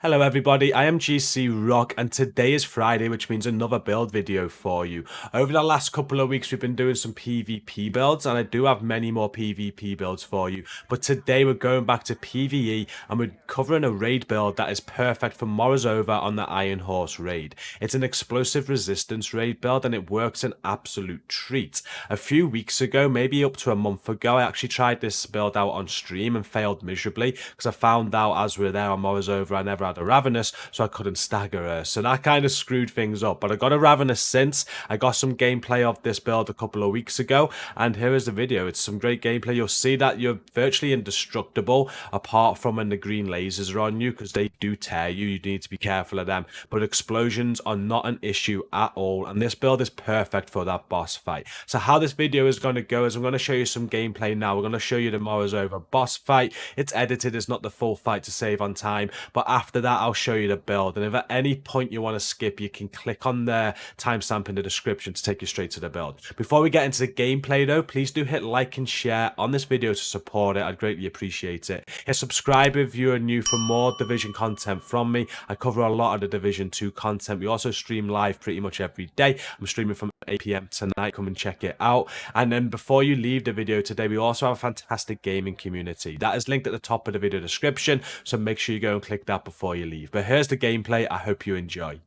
Hello everybody, I am GCROCK and today is Friday, which means another build video for you. Over the last couple of weeks we've been doing some PvP builds and I do have many more PvP builds for you, but today we're going back to PvE and we're covering a raid build that is perfect for Morozova on the Iron Horse raid. It's an explosive resistance raid build and it works an absolute treat. A few weeks ago, maybe up to a month ago, I actually tried this build out on stream and failed miserably because I found out as we were there on Morozova I never had a Ravenous, so I couldn't stagger her. So that kind of screwed things up. But I got a Ravenous since. I got some gameplay of this build a couple of weeks ago, and here is the video. It's some great gameplay. You'll see that you're virtually indestructible apart from when the green lasers are on you, because they do tear you. You need to be careful of them. But explosions are not an issue at all, and this build is perfect for that boss fight. So how this video is going to go is I'm going to show you some gameplay now. We're going to show you the Morozova boss fight. It's edited. It's not the full fight to save on time, but after that I'll show you the build, and if at any point you want to skip, you can click on the timestamp in the description to take you straight to the build. Before we get into the gameplay though, please do hit like and share on this video to support it. I'd greatly appreciate it. Hit subscribe if you're new for more Division content from me. I cover a lot of the Division 2 content. We also stream live pretty much every day. I'm streaming from 8 PM tonight. Come and check it out. And then before you leave the video today, we also have a fantastic gaming community that is linked at the top of the video description, so make sure you go and click that before you leave. But here's the gameplay. I hope you enjoy.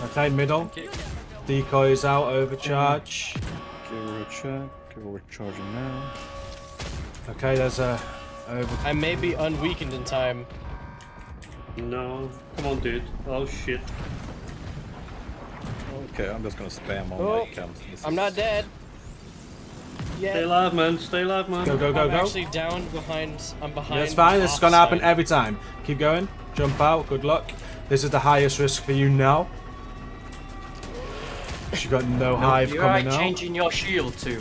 Okay, middle. Decoys out, overcharge. Give her a check. Give her charging now. Okay, there's a I may be unweakened in time. No, come on, dude. Oh shit. Okay, I'm just gonna spam all Oh, my cams. I'm not dead. Stay Yeah. alive, man. Stay alive, man. Go, go, I'm go, go. actually down behind. I'm behind. That's fine. This is going to happen offside. every time. Keep going. Jump out. Good luck. This is the highest risk for you now. She got no hive You're coming right, out. changing your shield to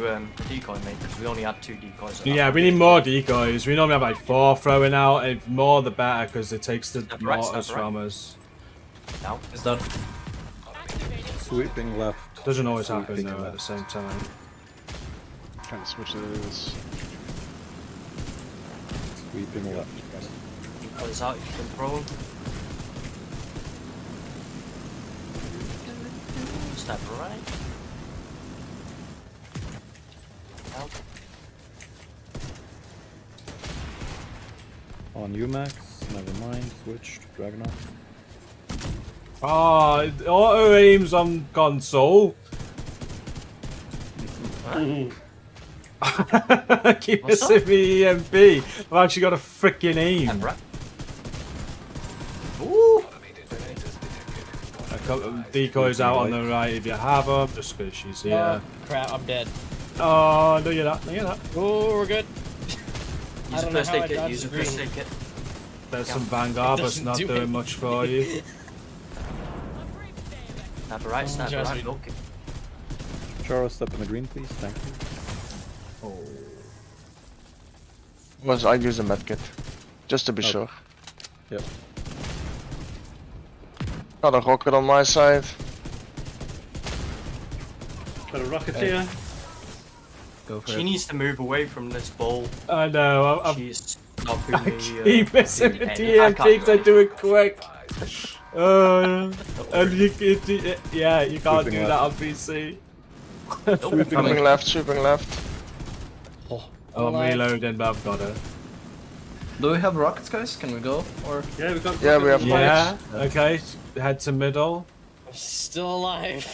decoy, mate, because we only had 2 decoys. Yeah, we need more decoys. We normally have like 4 throwing out. If more, the better, because it takes the Step right, mortars step right. from us. Now, is that? Sweeping left. Doesn't always happen Sweeping though at the same time. Kind of switches. Sweeping left. Decoys out, you can throw them. Step right. Out. On UMAX. Never mind. Switched. Dragunov. Oh, it auto aims on console. Keep What's missing me EMP. I've actually got a freaking aim. Step right. Ooh. I got decoys out on the right if you have them, just because she's here. Oh, crap! I'm dead. Oh, no, you're not. No, you're not. Oh, we're good. Use a don't know first how I aid kit, dodged use a the first green. aid kit. There's Yeah. some Vanguard, but it's doesn't not do doing it. much for you. Snap right, snap Just right, me. okay. Charo, step in the green, please. Thank you. Was I use a medkit, just to be sure. Yep. Got a rocket on my side. Got a rocket here. Go for She it. needs to move away from this ball. I know. I'm She's stopping I me. keep missing the I DMP can't because I do it quick. And yeah, you can't Sweeping do that left. on PC. Sweeping left, sweeping left. Oh, I'm reloading, but I've got it. Do we have rockets, guys? Can we go? Or Yeah, we got. Yeah, we have Yeah, okay. Head to middle. I'm still alive.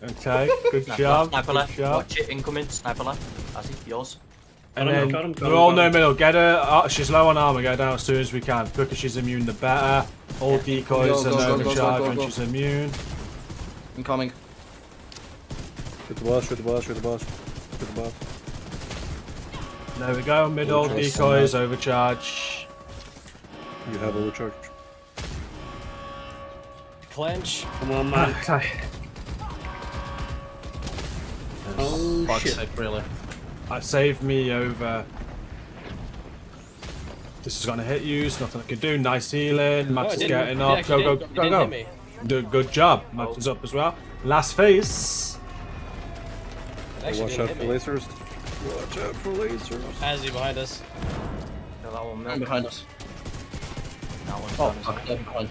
Okay, good Sniper job. left, sniper Good left. job. Watch it, incoming. Sniper left. That's it, yours. And Got him, then got him, got we're him, all got no him. middle. Get her. Oh, she's low on armor. Get her down as soon as we can. Quicker she's immune, the better. All decoys Go, and go, go, overcharge go, go, when go. she's immune. incoming? Shoot the boss, shoot the boss, shoot the boss. Shoot the boss. There we go. Middle Overcharge. decoys, overcharge. You have overcharge. Clench. Come on, man. Okay. Oh Fuck's shit. sake, really. That saved me over. This is gonna hit you. There's nothing I can do. Nice healing. Max Oh, it is didn't- getting it up. actually Go, go, didn't- go, it go, didn't go. hit me. Do a good job. Max is up as well. Last phase. It actually Watch didn't out hit for me. lasers. Watch out for lasers. Azzy behind us. Kill that one, I'm man. behind us. That one's Oh, done as well. fuck, that one.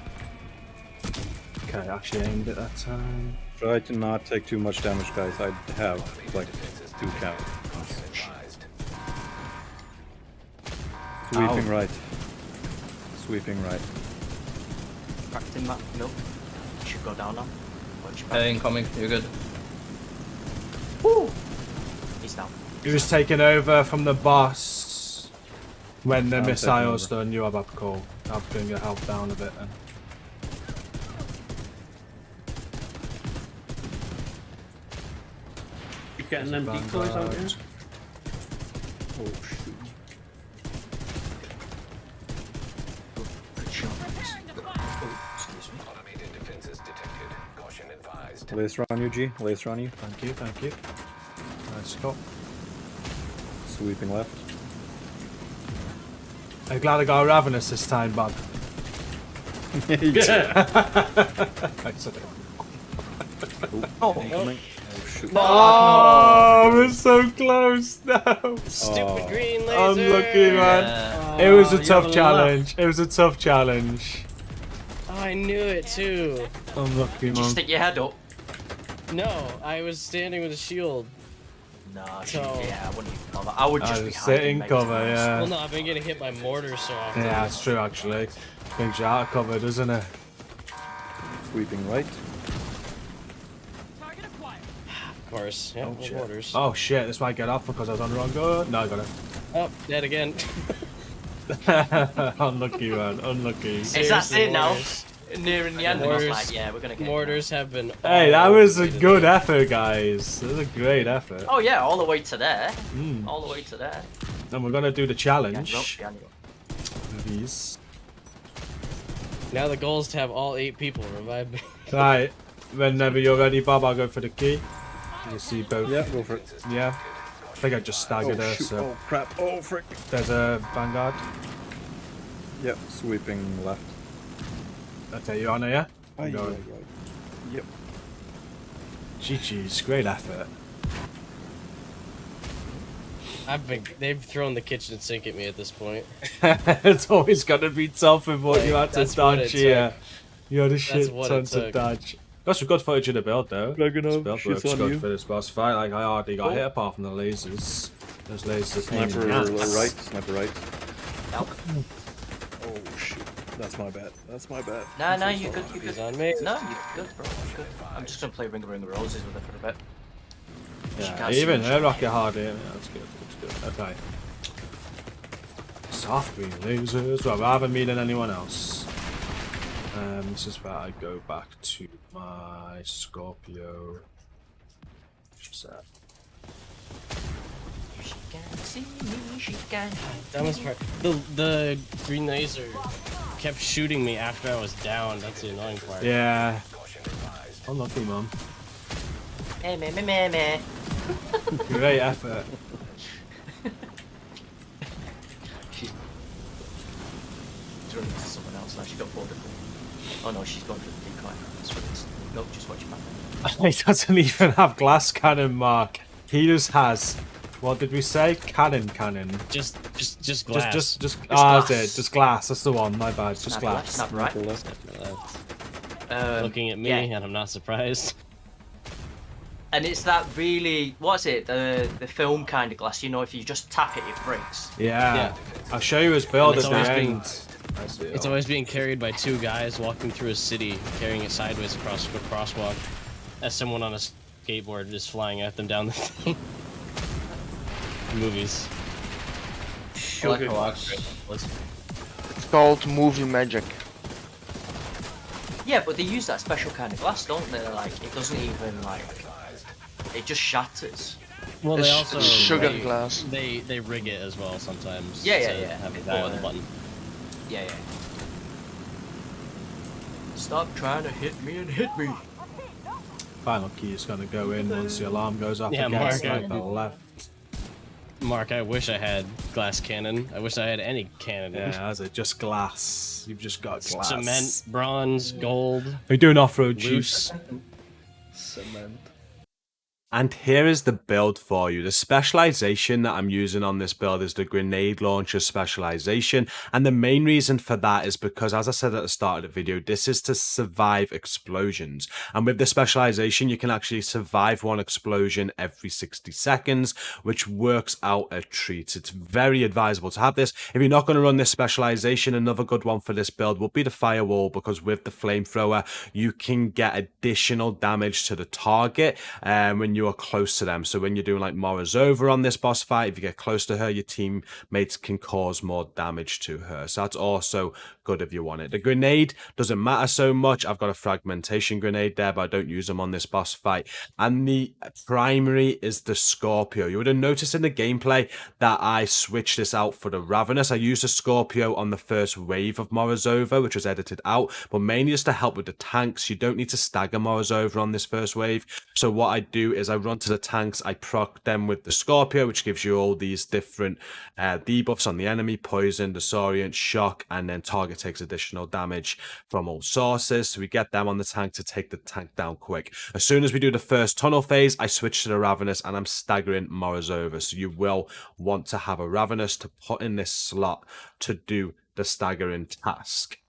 Okay, I actually aimed it that time. Try to not take too much damage, guys. I have like 2 counts. Sweeping right. Sweeping right. Cracked in that milk. Should go down now. Watch your back. Hey, incoming. You're good. He's down. He was taken over from the boss when the I'll take missile's him done. You have a call. I'll bring your health down a bit then. You getting them decoys out here? Oh shoot. Good shot. Laser on you, G. Laser on you. Thank you, thank you. Nice call. Sweeping left. I'm glad I got a Ravenous this time, Bob. Incoming. Oh shoot. Oh, we're so close now. Stupid Oh. green laser. Unlucky, man. Yeah. It was a you tough haven't challenge. It was a tough challenge. Oh, I knew it too. Unlucky, Just man. stick your head up. No, I was standing with a shield. Nah, So- yeah, I wouldn't even bother. I would just I be was hiding, sitting mate, cover, to be honest. yeah. Well, no, I've been getting hit by mortars so often. Yeah, it's true actually. Brings you out of cover, doesn't it? Sweeping right. Of course. Yeah, shit. mortars. Oh shit, this might get off because I was on the wrong go. No, I got Oh, dead again. it. Unlucky, man. Unlucky. Is that Seriously, it now? mortars. Nearing the end, and I was Mortars- like, yeah, we're gonna get it now. Mortars have been. Hey, that all was the a way to good the- effort, guys. That was a great effort. Oh yeah, all the way to there. Mm. All the way to there. And we're gonna do the Behind you, challenge. behind you. These. Now the goal is to have all 8 people revive me. Right. Whenever you're ready, Bob, I'll go for the key. You see both. Yeah, go for it. Yeah. I think I just staggered her, shoot. so Oh crap. Oh frick. there's a vanguard. Yep, sweeping left. I'll take you on her, yeah? Aye, Go. aye, aye. Yep. GG's, great effort. They've thrown the kitchen sink at me at this point. It's always gonna be tough with what Like, you had to that's what dodge it here. took. You had a shit what ton it to took. dodge. Got some good footage in the build though. This build shit's works on good you. for this boss fight. Like I hardly got hit apart from the lasers. Those lasers are pain in Sniper the ass. right. Sniper right. Nope. Oh shoot. That's my bad. That's my bad. No, you're good, you're He's good. on me. No, you're good, bro. You're good. I'm just gonna play Ring of Roses with her for a bit. She Yeah, can't see even me. her rocket hard here. Yeah, that's good. That's good. Okay. Soft green lasers. Well, rather me than anyone else. This is where I go back to my Scorpio. What's that? She can see me, she can Dumbest part. The green laser kept shooting me after I was down. That's the annoying part. Yeah. Unlucky, mum. meh. Great effort. She's running to someone else now. She got bored of them. Oh no, she's gone for the decoy. That's what it is. Nope, just watch your back. He doesn't even have glass cannon, Mark. He just has. What did we say? Cannon. Just glass. Just glass. that's it. Just glass. That's the one. My bad. Just Snap glass. left, snap right. Sniper left. Looking at me, yeah. and I'm not surprised. And it's that really, what's it? The film kind of glass. You know, if you just tap it, it breaks. Yeah. Yeah. I'll show you his build And at it's the always end. being- I see it It's all. always being carried by 2 guys walking through a city, carrying it sideways across a crosswalk, as someone on a skateboard is flying at them down the thing. Movies. I like to watch. It's called movie magic. Yeah, but they use that special kind of glass, don't they? Like, it doesn't even, like, it just shatters. Well, they It's also sugar they, glass. They rig it as well sometimes. Yeah, yeah, to yeah. Have a guy on the button. Yeah. Stop trying to hit me and hit me. Final key is going to go in once the alarm goes off Yeah, again. Mark, Sniper left. Mark, I wish I had glass cannon. I wish I had any cannon. Yeah, that's it. Just glass. You've just got glass. Cement, bronze, gold, Are you doing off-road loose. juice? Cement. And here is the build for you. The specialization that I'm using on this build is the grenade launcher specialization. And the main reason for that is because, as I said at the start of the video, this is to survive explosions. And with the specialization, you can actually survive one explosion every 60 seconds, which works out a treat. It's very advisable to have this. If you're not going to run this specialization, another good one for this build will be the firewall, because with the flamethrower, you can get additional damage to the target when you are close to them. So when you're doing like Morozova on this boss fight, if you get close to her, your teammates can cause more damage to her. So that's also good if you want it. The grenade doesn't matter so much. I've got a fragmentation grenade there, but I don't use them on this boss fight. And the primary is the Scorpio. You would have noticed in the gameplay that I switched this out for the Ravenous. I used the Scorpio on the first wave of Morozova, which was edited out, but mainly just to help with the tanks. You don't need to stagger Morozova on this first wave. So what I do is I run to the tanks, I proc them with the Scorpio, which gives you all these different debuffs on the enemy: poison, disorient, shock, and then target takes additional damage from all sources. So we get them on the tank to take the tank down quick. As soon as we do the first tunnel phase, I switch to the Ravenous and I'm staggering Morozova. So you will want to have a Ravenous to put in this slot to do the staggering task.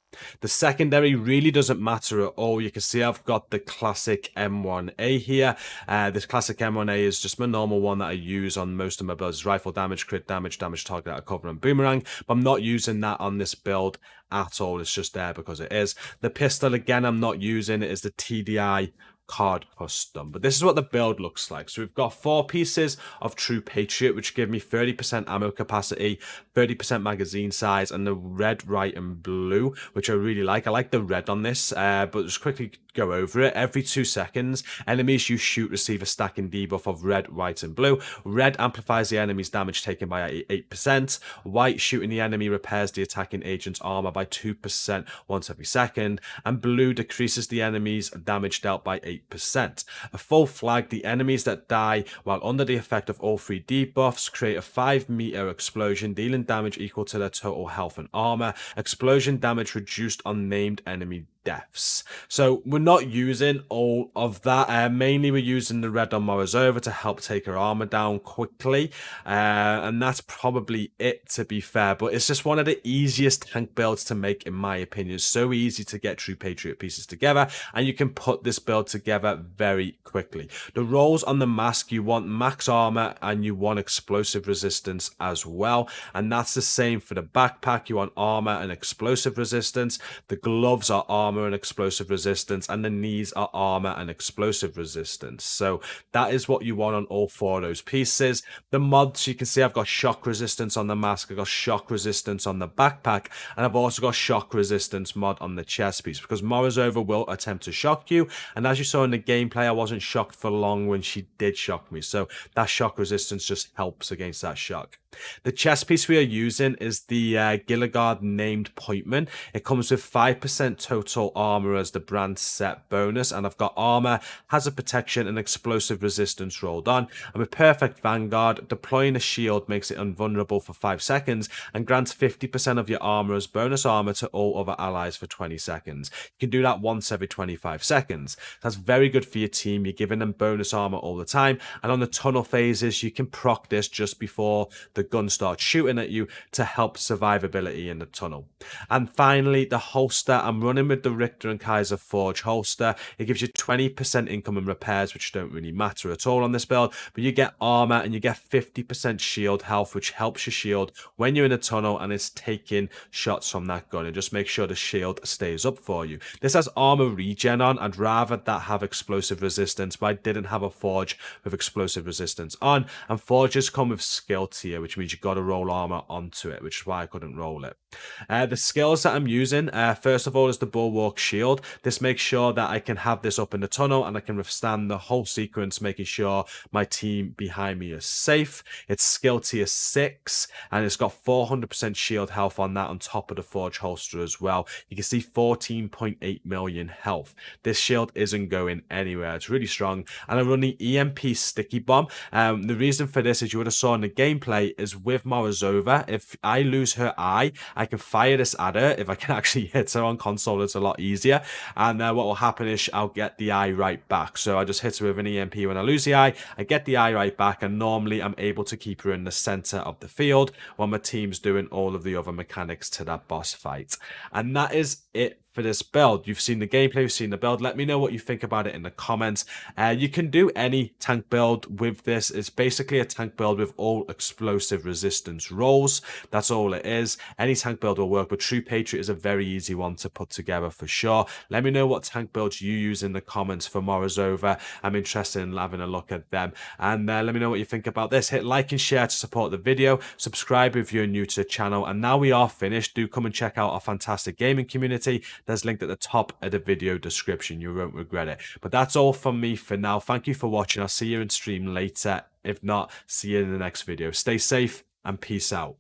The secondary really doesn't matter at all. You can see I've got the classic M1A here. This classic M1A is just my normal one that I use on most of my builds. Rifle damage, crit damage, damage target out of cover, and boomerang. But I'm not using that on this build at all. It's just there because it is. The pistol, again, I'm not using. It is the TDI card custom. But this is what the build looks like. So we've got 4 pieces of True Patriot, which give me 30% ammo capacity, 30% magazine size, and the red, white, and blue, which I really like. I like the red on this, but just quickly go over it. Every 2 seconds, enemies you shoot receive a stacking debuff of red, white, and blue. Red amplifies the enemy's damage taken by 8%. White, shooting the enemy repairs the attacking agent's armor by 2% once every second. And blue decreases the enemy's damage dealt by 8%. A full flag, the enemies that die while under the effect of all 3 debuffs create a 5-meter explosion, dealing damage equal to their total health and armor. Explosion damage reduced on named enemy deaths. So we're not using all of that. Mainly we're using the red on Morozova to help take her armor down quickly. And that's probably it, to be fair. But it's just one of the easiest tank builds to make, in my opinion. It's so easy to get True Patriot pieces together, and you can put this build together very quickly. The rolls on the mask, you want max armor and you want explosive resistance as well. And that's the same for the backpack. You want armor and explosive resistance. The gloves are armor and explosive resistance, and the knees are armor and explosive resistance. So that is what you want on all 4 of those pieces. The mods, you can see I've got shock resistance on the mask, I've got shock resistance on the backpack, and I've also got shock resistance mod on the chest piece, because Morozova will attempt to shock you, and as you saw in the gameplay, I wasn't shocked for long when she did shock me, so that shock resistance just helps against that shock. The chest piece we are using is the Gilligard named Pointman. It comes with 5% total armor as the brand set bonus, and I've got armor, hazard protection, and explosive resistance rolled on. And with Perfect Vanguard, deploying a shield makes it invulnerable for 5 seconds and grants 50% of your armor as bonus armor to all other allies for 20 seconds. You can do that once every 25 seconds. That's very good for your team. You're giving them bonus armor all the time, and on the tunnel phases, you can proc this just before the gun starts shooting at you to help survivability in the tunnel. And finally, the holster. I'm running with the Richter and Kaiser Forge holster. It gives you 20% incoming repairs, which don't really matter at all on this build, but you get armor and you get 50% shield health, which helps your shield when you're in a tunnel and it's taking shots from that gun, and just make sure the shield stays up for you. This has armor regen on. I'd rather that have explosive resistance, but I didn't have a forge with explosive resistance on, and forges come with skill tier, which means you've got to roll armor onto it, which is why I couldn't roll it. The skills that I'm using, first of all, is the Bulwark Shield. This makes sure that I can have this up in the tunnel and I can withstand the whole sequence, making sure my team behind me is safe. It's skill tier 6, and it's got 400% shield health on that on top of the Forge holster as well. You can see 14.8 million health. This shield isn't going anywhere. It's really strong. And I'm running EMP Sticky Bomb. The reason for this, as you would have saw in the gameplay, is with Morozova, if I lose her eye, I can fire this at her. If I can actually hit her on console, it's a lot easier. And what will happen is I'll get the eye right back. So I just hit her with an EMP when I lose the eye. I get the eye right back, and normally I'm able to keep her in the center of the field while my team's doing all of the other mechanics to that boss fight. And that is it for this build. You've seen the gameplay, you've seen the build. Let me know what you think about it in the comments. You can do any tank build with this. It's basically a tank build with all explosive resistance rolls. That's all it is. Any tank build will work, but True Patriot is a very easy one to put together for sure. Let me know what tank builds you use in the comments for Morozova. I'm interested in having a look at them. And let me know what you think about this. Hit like and share to support the video. Subscribe if you're new to the channel. And now we are finished. Do come and check out our fantastic gaming community. There's linked at the top of the video description. You won't regret it. But that's all from me for now. Thank you for watching. I'll see you in stream later. If not, see you in the next video. Stay safe and peace out.